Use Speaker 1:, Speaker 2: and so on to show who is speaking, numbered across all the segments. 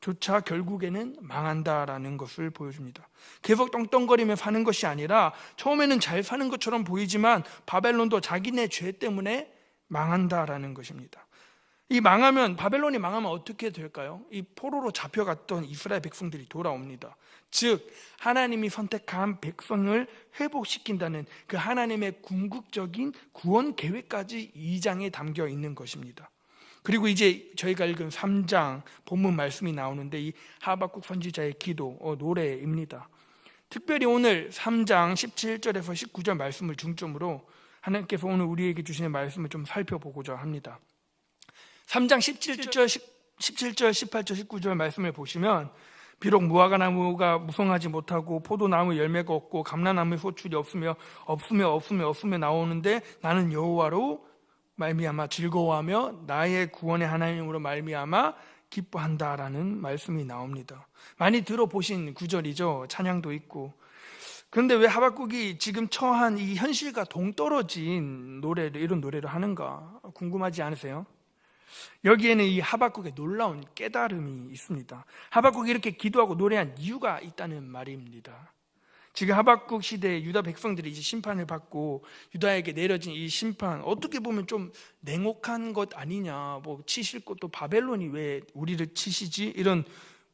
Speaker 1: 조차 결국에는 망한다라는 것을 보여줍니다. 계속 떵떵거리며 사는 것이 아니라 처음에는 잘 사는 것처럼 보이지만 바벨론도 자기네 죄 때문에 망한다라는 것입니다. 바벨론이 망하면 어떻게 될까요? 이 포로로 잡혀갔던 이스라엘 백성들이 돌아옵니다. 즉 하나님이 선택한 백성을 회복시킨다는 그 하나님의 궁극적인 구원 계획까지 2장에 담겨 있는 것입니다. 그리고 이제 저희가 읽은 3장 본문 말씀이 나오는데 이 하박국 선지자의 기도, 노래입니다. 특별히 오늘 3장 17절에서 19절 말씀을 중점으로 하나님께서 오늘 우리에게 주시는 말씀을 좀 살펴보고자 합니다. 3장 17절, 18절, 19절 말씀을 보시면 비록 무화과나무가 무성하지 못하고 포도나무 열매가 없고 감람나무 소출이 없으며 나오는데 나는 여호와로 말미암아 즐거워하며 나의 구원의 하나님으로 말미암아 기뻐한다라는 말씀이 나옵니다. 많이 들어보신 구절이죠. 찬양도 있고. 그런데 왜 하박국이 지금 처한 이 현실과 동떨어진 이런 노래를 하는가 궁금하지 않으세요? 여기에는 이 하박국의 놀라운 깨달음이 있습니다. 하박국이 이렇게 기도하고 노래한 이유가 있다는 말입니다. 지금 하박국 시대에 유다 백성들이 이제 심판을 받고 유다에게 내려진 이 심판, 어떻게 보면 좀 냉혹한 것 아니냐, 치실 것도 바벨론이 왜 우리를 치시지? 이런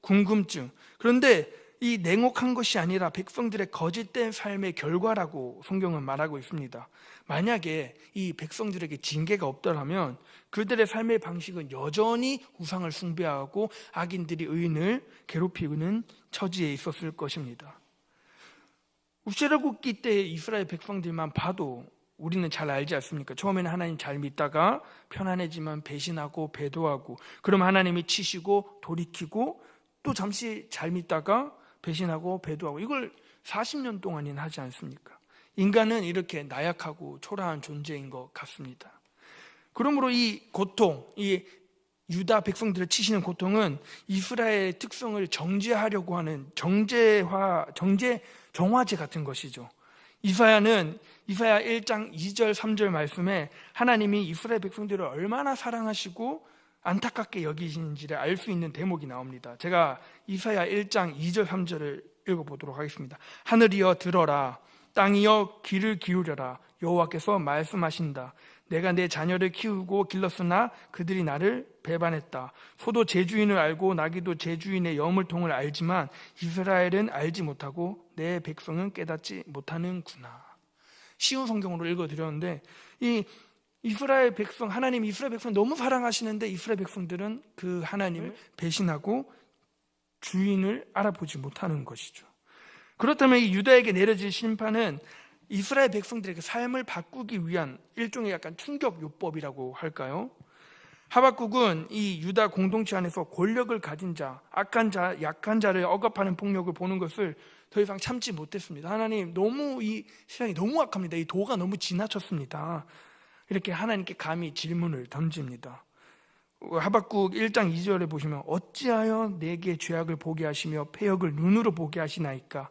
Speaker 1: 궁금증. 그런데 이 냉혹한 것이 아니라 백성들의 거짓된 삶의 결과라고 성경은 말하고 있습니다. 만약에 이 백성들에게 징계가 없더라면 그들의 삶의 방식은 여전히 우상을 숭배하고 악인들이 의인을 괴롭히는 처지에 있었을 것입니다. 읍시라국기 때 이스라엘 백성들만 봐도 우리는 잘 알지 않습니까? 처음에는 하나님 잘 믿다가 편안해지면 배신하고 배도하고, 그럼 하나님이 치시고 돌이키고 또 잠시 잘 믿다가 배신하고 배도하고, 이걸 40년 동안이나 하지 않습니까? 인간은 이렇게 나약하고 초라한 존재인 것 같습니다. 그러므로 이 고통, 이 유다 백성들을 치시는 고통은 이스라엘의 특성을 정죄하려고 하는 정화제 같은 것이죠. 이사야 1장 2절 3절 말씀에 하나님이 이스라엘 백성들을 얼마나 사랑하시고 안타깝게 여기시는지를 알 수 있는 대목이 나옵니다. 제가 이사야 1장 2절 3절을 읽어보도록 하겠습니다. 하늘이여 들어라, 땅이여 귀를 기울여라. 여호와께서 말씀하신다. 내가 내 자녀를 키우고 길렀으나 그들이 나를 배반했다. 소도 제 주인을 알고 나귀도 제 주인의 여물통을 알지만 이스라엘은 알지 못하고 내 백성은 깨닫지 못하는구나. 쉬운 성경으로 읽어드렸는데, 이 이스라엘 백성, 하나님 이스라엘 백성 너무 사랑하시는데 이스라엘 백성들은 그 하나님을 배신하고 주인을 알아보지 못하는 것이죠. 그렇다면 이 유다에게 내려질 심판은 이스라엘 백성들에게 삶을 바꾸기 위한 일종의 약간 충격요법이라고 할까요? 하박국은 이 유다 공동체 안에서 권력을 가진 자, 악한 자, 약한 자를 억압하는 폭력을 보는 것을 더 이상 참지 못했습니다. 하나님, 너무 이 세상이 너무 악합니다. 이 도가 너무 지나쳤습니다. 이렇게 하나님께 감히 질문을 던집니다. 하박국 1장 2절에 보시면 어찌하여 내게 죄악을 보게 하시며 패역을 눈으로 보게 하시나이까?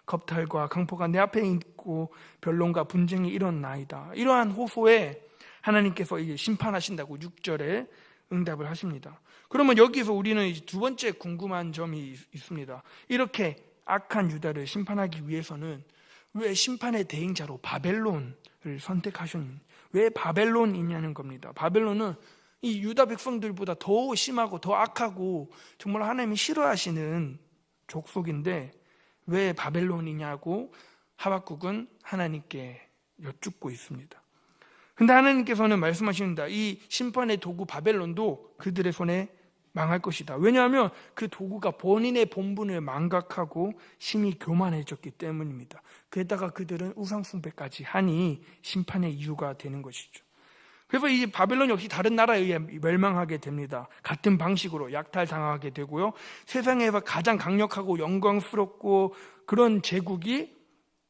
Speaker 1: 겁탈과 강포가 내 앞에 있고 변론과 분쟁이 일어나이다. 이러한 호소에 하나님께서 이제 심판하신다고 6절에 응답을 하십니다. 그러면 여기서 우리는 이제 두 번째 궁금한 점이 있습니다. 이렇게 악한 유다를 심판하기 위해서는 왜 심판의 대행자로 바벨론을 선택하셨는지, 왜 바벨론이냐는 겁니다. 바벨론은 이 유다 백성들보다 더 심하고 더 악하고 정말 하나님이 싫어하시는 족속인데 왜 바벨론이냐고 하박국은 하나님께 여쭙고 있습니다. 근데 하나님께서는 말씀하십니다. 이 심판의 도구 바벨론도 그들의 손에 망할 것이다. 왜냐하면 그 도구가 본인의 본분을 망각하고 심히 교만해졌기 때문입니다. 게다가 그들은 우상숭배까지 하니 심판의 이유가 되는 것이죠. 그래서 이 바벨론 역시 다른 나라에 의해 멸망하게 됩니다. 같은 방식으로 약탈당하게 되고요. 세상에서 가장 강력하고 영광스럽고 그런 제국이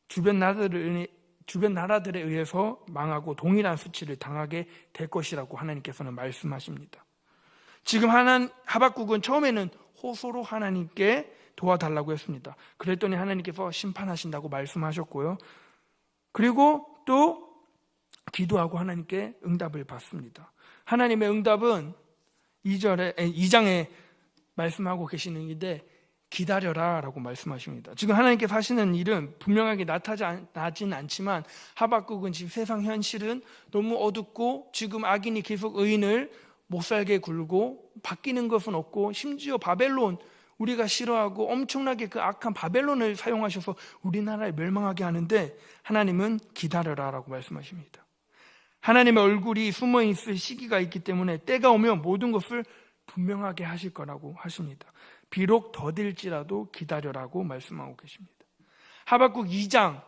Speaker 1: 주변 나라들에 의해서 망하고 동일한 수치를 당하게 될 것이라고 하나님께서는 말씀하십니다. 지금 하박국은 처음에는 호소로 하나님께 도와달라고 했습니다. 그랬더니 하나님께서 심판하신다고 말씀하셨고요. 그리고 또 기도하고 하나님께 응답을 받습니다. 하나님의 응답은 2장의 말씀하고 계시는 일인데 기다려라 라고 말씀하십니다. 지금 하나님께서 하시는 일은 분명하게 나타나진 않지만 하박국은 지금 세상 현실은 너무 어둡고 지금 악인이 계속 의인을 못살게 굴고 바뀌는 것은 없고 심지어 바벨론, 우리가 싫어하고 엄청나게 그 악한 바벨론을 사용하셔서 우리나라에 멸망하게 하는데 하나님은 기다려라 라고 말씀하십니다. 하나님의 얼굴이 숨어 있을 시기가 있기 때문에 때가 오면 모든 것을 분명하게 하실 거라고 하십니다. 비록 더딜지라도 기다려라고 말씀하고 계십니다. 하박국 2장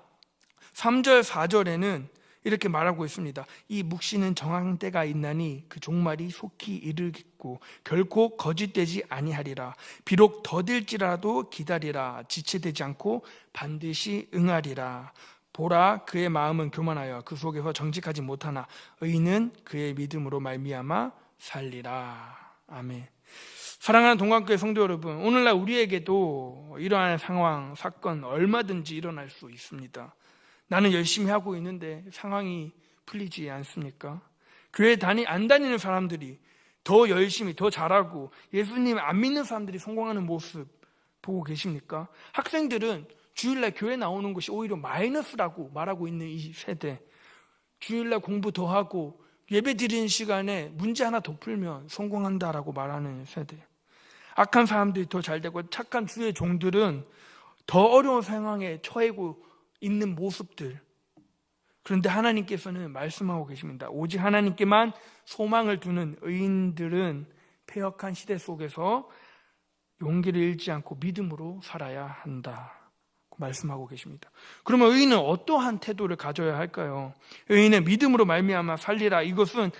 Speaker 1: 3절 4절에는 이렇게 말하고 있습니다. 이 묵시는 정한 때가 있나니 그 종말이 속히 이르겠고 결코 거짓되지 아니하리라. 비록 더딜지라도 기다리라. 지체되지 않고 반드시 응하리라. 보라, 그의 마음은 교만하여 그 속에서 정직하지 못하나 의인은 그의 믿음으로 말미암아 살리라. 아멘. 사랑하는 동관교회 성도 여러분, 오늘날 우리에게도 이러한 상황, 사건 얼마든지 일어날 수 있습니다. 나는 열심히 하고 있는데 상황이 풀리지 않습니까? 교회 안 다니는 사람들이 더 열심히, 더 잘하고 예수님 안 믿는 사람들이 성공하는 모습 보고 계십니까? 학생들은 주일날 교회 나오는 것이 오히려 마이너스라고 말하고 있는 이 세대, 주일날 공부 더 하고 예배 드리는 시간에 문제 하나 더 풀면 성공한다라고 말하는 세대, 악한 사람들이 더 잘되고 착한 주의 종들은 더 어려운 상황에 처해고 있는 모습들. 그런데 하나님께서는 말씀하고 계십니다. 오직 하나님께만 소망을 두는 의인들은 패역한 시대 속에서 용기를 잃지 않고 믿음으로 살아야 한다 말씀하고 계십니다. 그러면 의인은 어떠한 태도를 가져야 할까요? 의인은 믿음으로 말미암아 살리라. 이것은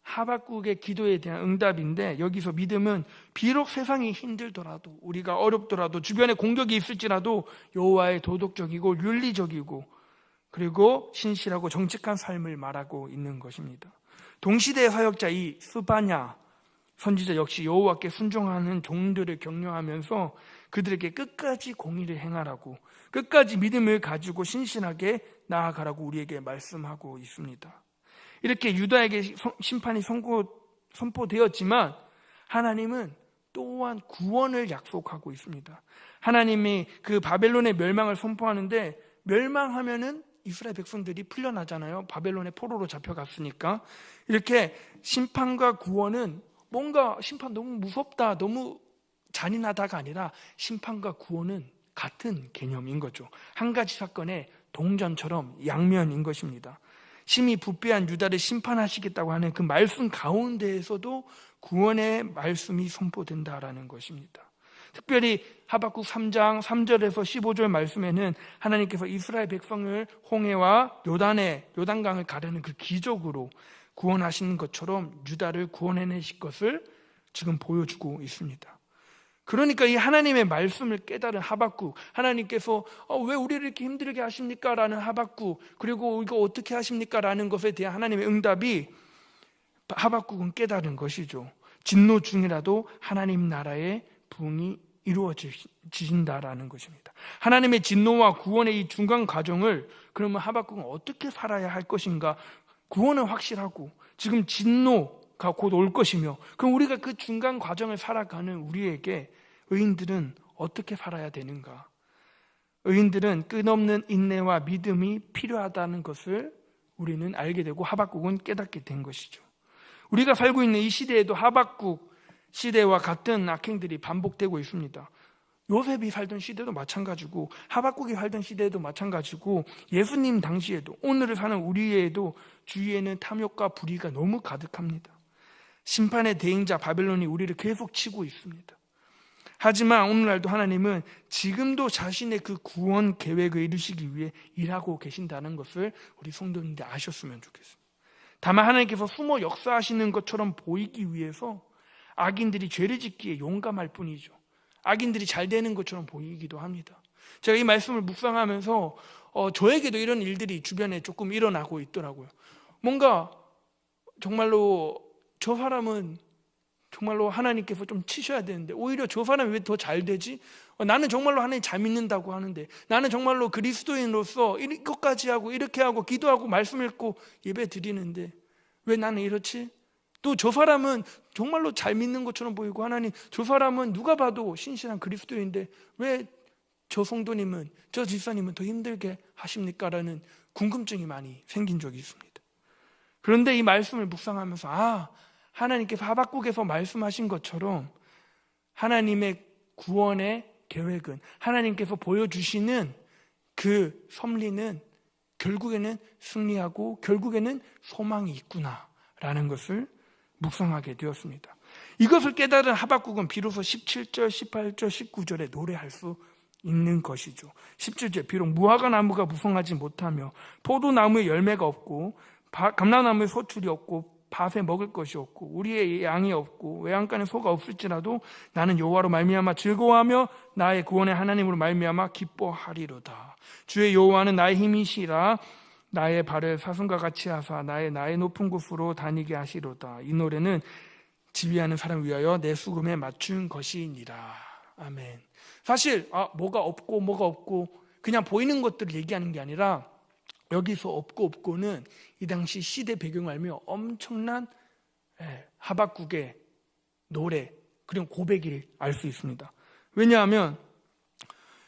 Speaker 1: 하박국의 기도에 대한 응답인데, 여기서 믿음은 비록 세상이 힘들더라도, 우리가 어렵더라도, 주변에 공격이 있을지라도 여호와의 도덕적이고 윤리적이고 그리고 신실하고 정직한 삶을 말하고 있는 것입니다. 동시대의 사역자 이 스바냐 선지자 역시 여호와께 순종하는 종들을 격려하면서 그들에게 끝까지 공의를 행하라고, 끝까지 믿음을 가지고 신실하게 나아가라고 우리에게 말씀하고 있습니다. 이렇게 유다에게 심판이 선포되었지만 하나님은 또한 구원을 약속하고 있습니다. 하나님이 그 바벨론의 멸망을 선포하는데, 멸망하면은 이스라엘 백성들이 풀려나잖아요. 바벨론의 포로로 잡혀갔으니까. 이렇게 심판과 구원은 뭔가 심판 너무 무섭다, 너무 잔인하다가 아니라 심판과 구원은 같은 개념인 거죠. 한 가지 사건의 동전처럼 양면인 것입니다. 심히 부패한 유다를 심판하시겠다고 하는 그 말씀 가운데에서도 구원의 말씀이 선포된다라는 것입니다. 특별히 하박국 3장 3절에서 15절 말씀에는 하나님께서 이스라엘 백성을 홍해와 요단강을 가르는 그 기적으로 구원하시는 것처럼 유다를 구원해내실 것을 지금 보여주고 있습니다. 그러니까 이 하나님의 말씀을 깨달은 하박국, 하나님께서 왜 우리를 이렇게 힘들게 하십니까? 라는 하박국, 그리고 이거 어떻게 하십니까? 라는 것에 대한 하나님의 응답이 하박국은 깨달은 것이죠. 진노 중이라도 하나님 나라의 부흥이 이루어지신다라는 것입니다. 하나님의 진노와 구원의 이 중간 과정을 그러면 하박국은 어떻게 살아야 할 것인가? 구원은 확실하고 지금 진노가 곧 올 것이며, 그럼 우리가 그 중간 과정을 살아가는 우리에게 의인들은 어떻게 살아야 되는가? 의인들은 끝없는 인내와 믿음이 필요하다는 것을 우리는 알게 되고 하박국은 깨닫게 된 것이죠. 우리가 살고 있는 이 시대에도 하박국 시대와 같은 악행들이 반복되고 있습니다. 요셉이 살던 시대도 마찬가지고 하박국이 살던 시대도 마찬가지고 예수님 당시에도, 오늘을 사는 우리에도 주위에는 탐욕과 불의가 너무 가득합니다. 심판의 대행자 바벨론이 우리를 계속 치고 있습니다. 하지만 오늘날도 하나님은 지금도 자신의 그 구원 계획을 이루시기 위해 일하고 계신다는 것을 우리 성도님들 아셨으면 좋겠습니다. 다만 하나님께서 숨어 역사하시는 것처럼 보이기 위해서 악인들이 죄를 짓기에 용감할 뿐이죠. 악인들이 잘 되는 것처럼 보이기도 합니다. 제가 이 말씀을 묵상하면서 저에게도 이런 일들이 주변에 조금 일어나고 있더라고요. 뭔가 정말로 저 사람은 정말로 하나님께서 좀 치셔야 되는데 오히려 저 사람이 왜 더 잘 되지? 나는 정말로 하나님 잘 믿는다고 하는데, 나는 정말로 그리스도인으로서 이것까지 하고 이렇게 하고 기도하고 말씀 읽고 예배 드리는데 왜 나는 이렇지? 또 저 사람은 정말로 잘 믿는 것처럼 보이고, 하나님 저 사람은 누가 봐도 신실한 그리스도인데 왜 저 성도님은, 저 집사님은 더 힘들게 하십니까? 라는 궁금증이 많이 생긴 적이 있습니다. 그런데 이 말씀을 묵상하면서 하나님께서 하박국에서 말씀하신 것처럼 하나님의 구원의 계획은, 하나님께서 보여주시는 그 섭리는 결국에는 승리하고 결국에는 소망이 있구나라는 것을 묵상하게 되었습니다. 이것을 깨달은 하박국은 비로소 17절, 18절, 19절에 노래할 수 있는 것이죠. 17절, 비록 무화과 나무가 무성하지 못하며 포도나무에 열매가 없고 감람나무에 소출이 없고 밭에 먹을 것이 없고 우리의 양이 없고 외양간에 소가 없을지라도 나는 여호와로 말미암아 즐거워하며 나의 구원의 하나님으로 말미암아 기뻐하리로다. 주의 여호와는 나의 힘이시라. 나의 발을 사슴과 같이 하사 나의 높은 곳으로 다니게 하시로다. 이 노래는 지휘하는 사람을 위하여 내 수금에 맞춘 것이니라. 아멘. 사실 뭐가 없고 그냥 보이는 것들을 얘기하는 게 아니라, 여기서 없고는 이 당시 시대 배경을 알며 엄청난 하박국의 노래 그리고 고백을 알 수 있습니다. 왜냐하면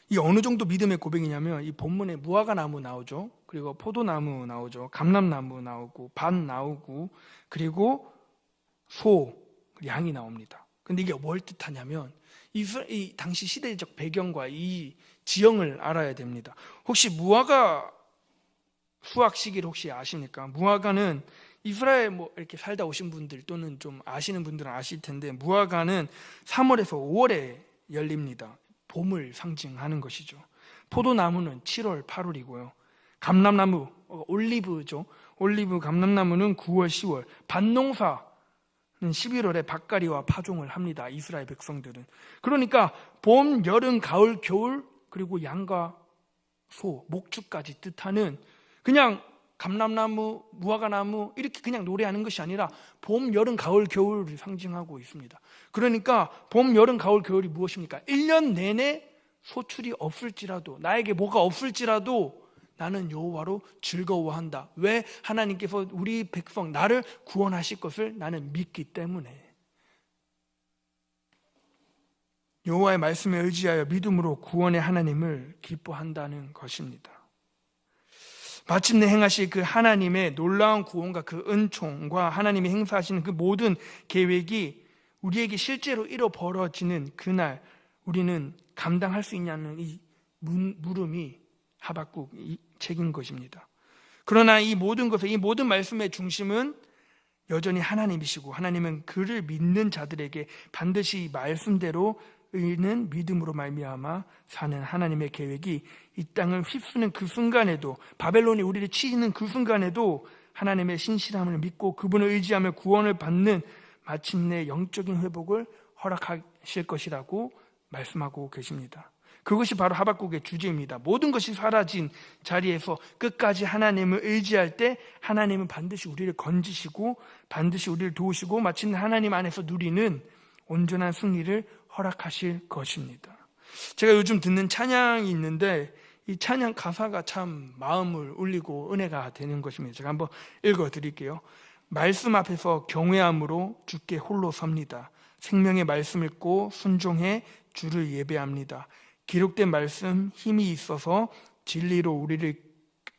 Speaker 1: 이 어느 정도 믿음의 고백이냐면, 이 본문에 무화과 나무 나오죠. 그리고 포도나무 나오죠. 감람나무 나오고 밭 나오고 그리고 소, 양이 나옵니다. 근데 이게 뭘 뜻하냐면, 이 당시 시대적 배경과 이 지형을 알아야 됩니다. 혹시 무화과 수확 시기를 혹시 아십니까? 무화과는 이스라엘 이렇게 살다 오신 분들 또는 좀 아시는 분들은 아실 텐데, 무화과는 3월에서 5월에 열립니다. 봄을 상징하는 것이죠. 포도나무는 7월, 8월이고요. 감람나무, 올리브죠. 올리브 감람나무는 9월, 10월. 밭농사는 11월에 밭갈이와 파종을 합니다. 이스라엘 백성들은. 그러니까 봄, 여름, 가을, 겨울, 그리고 양과 소, 목축까지 뜻하는, 그냥 감람나무, 무화과나무 이렇게 그냥 노래하는 것이 아니라 봄, 여름, 가을, 겨울을 상징하고 있습니다. 그러니까 봄, 여름, 가을, 겨울이 무엇입니까? 1년 내내 소출이 없을지라도, 나에게 뭐가 없을지라도 나는 여호와로 즐거워한다. 왜? 하나님께서 우리 백성 나를 구원하실 것을 나는 믿기 때문에. 여호와의 말씀에 의지하여 믿음으로 구원의 하나님을 기뻐한다는 것입니다. 마침내 행하실 그 하나님의 놀라운 구원과 그 은총과 하나님이 행사하시는 그 모든 계획이 우리에게 실제로 이뤄 벌어지는 그날, 우리는 감당할 수 있냐는 이 물음이 하박국 책인 것입니다. 그러나 이 모든 것을, 이 모든 말씀의 중심은 여전히 하나님이시고, 하나님은 그를 믿는 자들에게 반드시 말씀대로 의는 믿음으로 말미암아 사는 하나님의 계획이 이 땅을 휩쓰는 그 순간에도, 바벨론이 우리를 치는 그 순간에도 하나님의 신실함을 믿고 그분을 의지하며 구원을 받는 마침내 영적인 회복을 허락하실 것이라고 말씀하고 계십니다. 그것이 바로 하박국의 주제입니다. 모든 것이 사라진 자리에서 끝까지 하나님을 의지할 때 하나님은 반드시 우리를 건지시고 반드시 우리를 도우시고 마침내 하나님 안에서 누리는 온전한 승리를 허락하실 것입니다. 제가 요즘 듣는 찬양이 있는데 이 찬양 가사가 참 마음을 울리고 은혜가 되는 것입니다. 제가 한번 읽어드릴게요. 말씀 앞에서 경외함으로 주께 홀로 섭니다. 생명의 말씀 읽고 순종해 주를 예배합니다. 기록된 말씀 힘이 있어서 진리로 우리를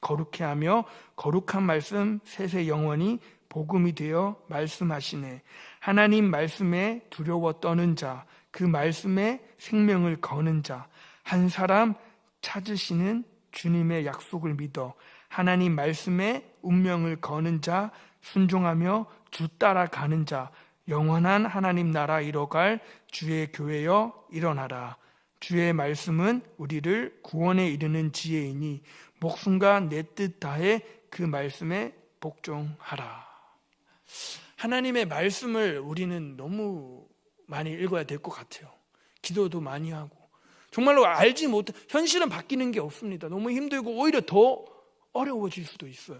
Speaker 1: 거룩해 하며 거룩한 말씀 세세 영원히 복음이 되어 말씀하시네. 하나님 말씀에 두려워 떠는 자, 그 말씀에 생명을 거는 자, 한 사람 찾으시는 주님의 약속을 믿어 하나님 말씀에 운명을 거는 자, 순종하며 주 따라가는 자, 영원한 하나님 나라 이뤄갈 주의 교회여 일어나라. 주의 말씀은 우리를 구원에 이르는 지혜이니 목숨과 내 뜻 다해 그 말씀에 복종하라. 하나님의 말씀을 우리는 너무 많이 읽어야 될 것 같아요. 기도도 많이 하고 정말로 알지 못해, 현실은 바뀌는 게 없습니다. 너무 힘들고 오히려 더 어려워질 수도 있어요.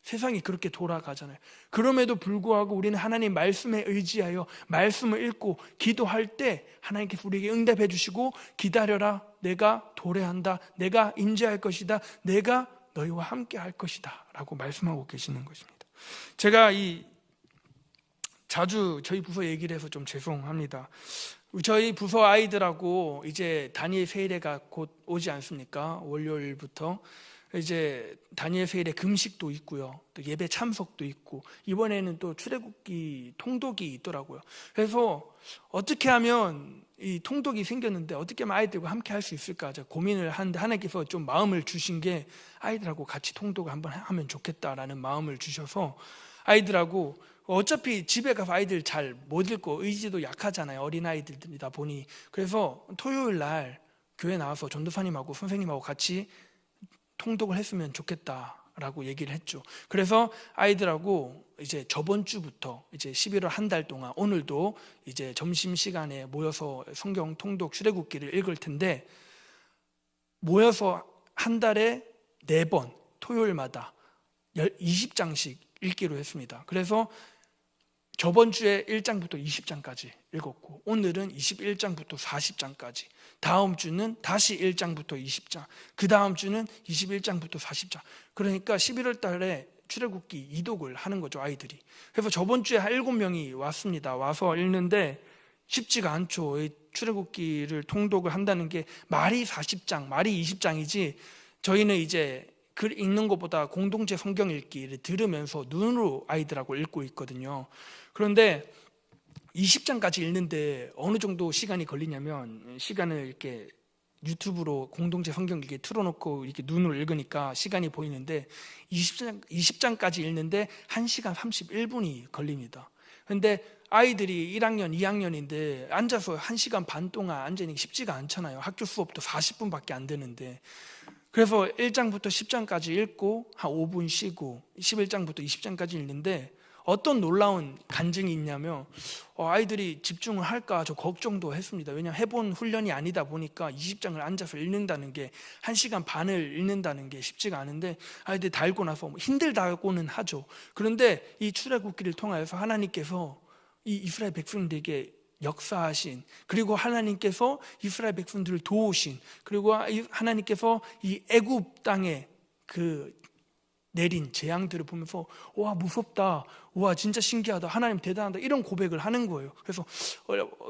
Speaker 1: 세상이 그렇게 돌아가잖아요. 그럼에도 불구하고 우리는 하나님 말씀에 의지하여 말씀을 읽고 기도할 때 하나님께서 우리에게 응답해 주시고 기다려라, 내가 도래한다, 내가 인재할 것이다, 내가 너희와 함께 할 것이다 라고 말씀하고 계시는 것입니다. 제가 이 자주 저희 부서 얘기를 해서 좀 죄송합니다. 저희 부서 아이들하고 이제 다니엘 세일회가 곧 오지 않습니까? 월요일부터 이제 다니엘 세일회 금식도 있고요, 또 예배 참석도 있고, 이번에는 또 출애굽기 통독이 있더라고요. 그래서 어떻게 하면 이 통독이 생겼는데 어떻게 하면 아이들과 함께 할 수 있을까 제가 고민을 하는데, 하나님께서 좀 마음을 주신 게 아이들하고 같이 통독을 한번 하면 좋겠다라는 마음을 주셔서 아이들하고, 어차피 집에 가서 아이들 잘 못 읽고 의지도 약하잖아요, 어린아이들이다 보니. 그래서 토요일 날 교회 나와서 전도사님하고 선생님하고 같이 통독을 했으면 좋겠다라고 얘기를 했죠. 그래서 아이들하고 이제 저번 주부터 이제 11월 한 달 동안 오늘도 이제 점심 시간에 모여서 성경 통독 출애굽기를 읽을 텐데, 모여서 한 달에 4번 토요일마다 20장씩 읽기로 했습니다. 그래서 저번 주에 1장부터 20장까지 읽었고, 오늘은 21장부터 40장까지, 다음 주는 다시 1장부터 20장, 그 다음 주는 21장부터 40장. 그러니까 11월 달에 출애굽기 이독을 하는 거죠, 아이들이. 그래서 저번 주에 한 7명이 왔습니다. 와서 읽는데 쉽지가 않죠. 이 출애굽기를 통독을 한다는 게 말이 40장, 말이 20장이지, 저희는 이제 글 읽는 것보다 공동체 성경 읽기를 들으면서 눈으로 아이들하고 읽고 있거든요. 그런데 20장까지 읽는데 어느 정도 시간이 걸리냐면, 시간을 이렇게 유튜브로 공동체 성경 읽기 틀어놓고 이렇게 눈으로 읽으니까 시간이 보이는데 20장까지 읽는데 1시간 31분이 걸립니다. 그런데 아이들이 1학년, 2학년인데 앉아서 1시간 반 동안 앉아있는 게 쉽지가 않잖아요. 학교 수업도 40분밖에 안 되는데. 그래서 1장부터 10장까지 읽고 한 5분 쉬고 11장부터 20장까지 읽는데, 어떤 놀라운 간증이 있냐면 아이들이 집중을 할까 저 걱정도 했습니다. 왜냐하면 해본 훈련이 아니다 보니까 20장을 앉아서 읽는다는 게, 1시간 반을 읽는다는 게 쉽지가 않은데, 아이들이 다 읽고 나서 힘들다고는 하죠. 그런데 이 출애굽기를 통하여서 하나님께서 이 이스라엘 백성들에게 역사하신, 그리고 하나님께서 이스라엘 백성들을 도우신, 그리고 하나님께서 이 애굽 땅에 그 내린 재앙들을 보면서 와 무섭다, 와 진짜 신기하다, 하나님 대단하다, 이런 고백을 하는 거예요. 그래서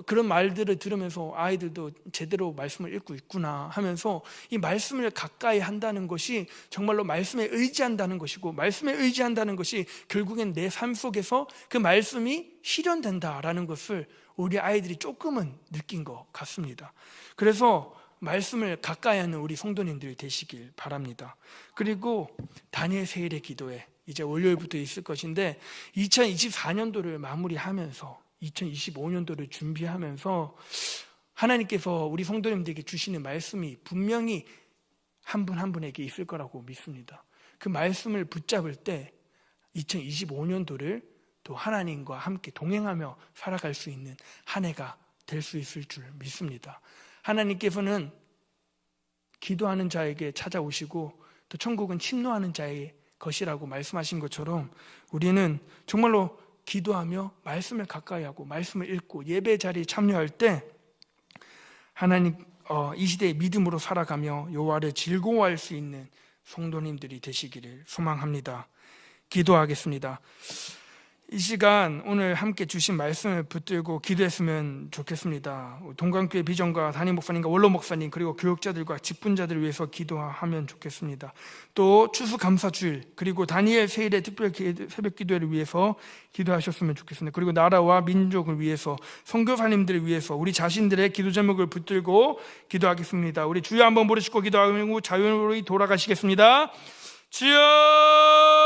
Speaker 1: 그런 말들을 들으면서 아이들도 제대로 말씀을 읽고 있구나 하면서, 이 말씀을 가까이 한다는 것이 정말로 말씀에 의지한다는 것이고, 말씀에 의지한다는 것이 결국엔 내 삶 속에서 그 말씀이 실현된다라는 것을 우리 아이들이 조금은 느낀 것 같습니다. 그래서 말씀을 가까이 하는 우리 성도님들이 되시길 바랍니다. 그리고 다니엘 세일의 기도회 이제 월요일부터 있을 것인데, 2024년도를 마무리하면서 2025년도를 준비하면서 하나님께서 우리 성도님들에게 주시는 말씀이 분명히 한 분 한 분에게 있을 거라고 믿습니다. 그 말씀을 붙잡을 때 2025년도를 또 하나님과 함께 동행하며 살아갈 수 있는 한 해가 될 수 있을 줄 믿습니다. 하나님께서는 기도하는 자에게 찾아오시고 또 천국은 침노하는 자의 것이라고 말씀하신 것처럼, 우리는 정말로 기도하며 말씀을 가까이 하고 말씀을 읽고 예배 자리에 참여할 때 하나님 이 시대의 믿음으로 살아가며 여호와를 즐거워할 수 있는 성도님들이 되시기를 소망합니다. 기도하겠습니다. 이 시간 오늘 함께 주신 말씀을 붙들고 기도했으면 좋겠습니다. 동강교회 비전과 담임 목사님과 원로 목사님, 그리고 교육자들과 직분자들을 위해서 기도하면 좋겠습니다. 또 추수감사주일, 그리고 다니엘 세일의 특별 새벽 기도회를 위해서 기도하셨으면 좋겠습니다. 그리고 나라와 민족을 위해서, 선교사님들을 위해서 우리 자신들의 기도 제목을 붙들고 기도하겠습니다. 우리 주여 한번 부르시고 기도하고 자유로 돌아가시겠습니다. 주여